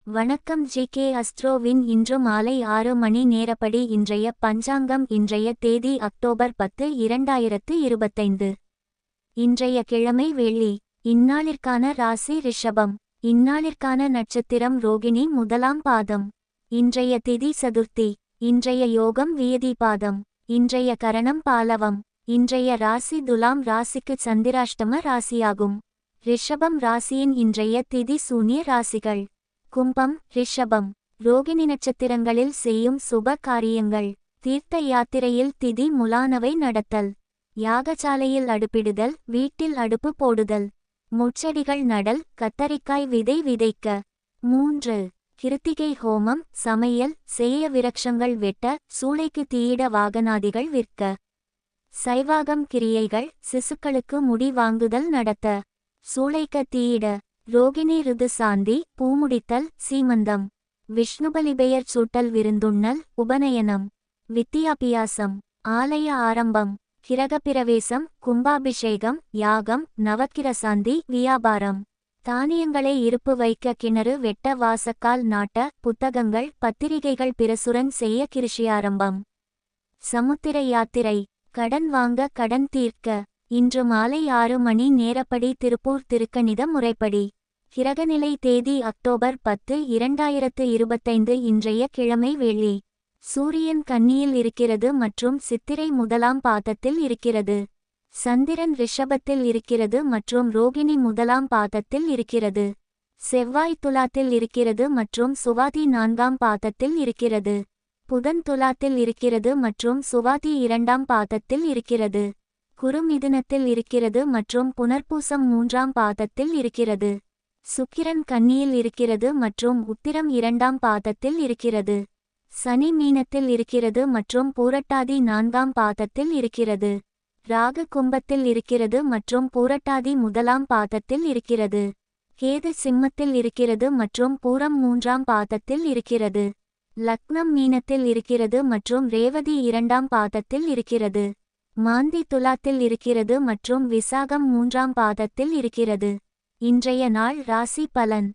வணக்கம் ஜி.கே. அஸ்ட்ரோவின் இன்று மாலை 6 மணி நேரப்படி இன்றைய பஞ்சாங்கம். இன்றைய தேதி அக்டோபர் 10, 2025. இன்றைய கிழமை வெள்ளி. இந்நாளிற்கான ராசி ரிஷபம். இந்நாளிற்கான நட்சத்திரம் ரோகிணி முதலாம் பாதம். இன்றைய திதி சதுர்த்தி. இன்றைய யோகம் வியதிபாதம். இன்றைய கரணம் பாலவம். இன்றைய ராசி துலாம் ராசிக்கு சந்திராஷ்டம ராசியாகும். ரிஷபம் ராசியின் இன்றைய திதி சூன்ய ராசிகள். கும்பம், ரிஷபம், ரோகிணி நட்சத்திரங்களில் செய்யும் சுப காரியங்கள். தீர்த்த யாத்திரையில் திதி முலானவை நடத்தல். யாகசாலையில் அடுப்பிடுதல், வீட்டில் அடுப்பு போடுதல். முச்செடிகள் நடல், கத்தரிக்காய் விதை விதைக்க. 3. கிருத்திகை ஹோமம், சமையல் செய்ய, விரக்ஷங்கள் வெட்ட, சூளைக்கு தீயிட, வாகனாதிகள் விற்க. சைவாகம் கிரியைகள், சிசுக்களுக்கு முடி வாங்குதல் நடத்த. சூளைக்க தீயிட. ரோகிணி ருது சாந்தி, பூமுடித்தல், சீமந்தம். விஷ்ணுபலிபெயர் சூட்டல், விருந்துண்ணல், உபநயனம். வித்தியாபியாசம், ஆலய ஆரம்பம். கிரகப்பிரவேசம், கும்பாபிஷேகம், யாகம், நவக்கிரசாந்தி, வியாபாரம். தானியங்களை இருப்பு வைக்க, கிணறு வெட்ட, வாசக்கால் நாட்ட, புத்தகங்கள் பத்திரிகைகள் பிரசுரன் செய்ய, கிருஷியாரம்பம். சமுத்திர யாத்திரை, கடன் வாங்க, கடன் தீர்க்க. இன்று மாலை 6 மணி நேரப்படி திருப்பூர் திருக்கணித முறைப்படி. கிரகநிலை தேதி அக்டோபர் 10, 2025. இன்றைய கிழமை வெள்ளி. சூரியன் கன்னியில் இருக்கிறது மற்றும் சித்திரை முதலாம் பாதத்தில் இருக்கிறது. சந்திரன் ரிஷபத்தில் இருக்கிறது மற்றும் ரோகிணி முதலாம் பாதத்தில் இருக்கிறது. செவ்வாய் துலாத்தில் இருக்கிறது மற்றும் சுவாதி 4ஆம் பாதத்தில் இருக்கிறது. புதன் துலாத்தில் இருக்கிறது மற்றும் சுவாதி 2ஆம் பாதத்தில் இருக்கிறது. குரு மிதுனத்தில் இருக்கிறது மற்றும் புனர்பூசம் 3ஆம் பாதத்தில் இருக்கிறது. சுக்கிரன் கன்னியில் இருக்கிறது மற்றும் உத்திரம் 2ஆம் பாதத்தில் இருக்கிறது. சனி மீனத்தில் இருக்கிறது மற்றும் பூரட்டாதி 4ஆம் பாதத்தில் இருக்கிறது. ராகு கும்பத்தில் இருக்கிறது மற்றும் பூரட்டாதி 1ஆம் பாதத்தில் இருக்கிறது. கேது சிம்மத்தில் இருக்கிறது மற்றும் பூரம் 3ஆம் பாதத்தில் இருக்கிறது. லக்னம் மீனத்தில் இருக்கிறது மற்றும் ரேவதி 2ஆம் பாதத்தில் இருக்கிறது. மாந்தி துலாத்தில் இருக்கிறது மற்றும் விசாகம் 3ஆம் பாதத்தில் இருக்கிறது. இன்றைய நாள் ராசி பலன்.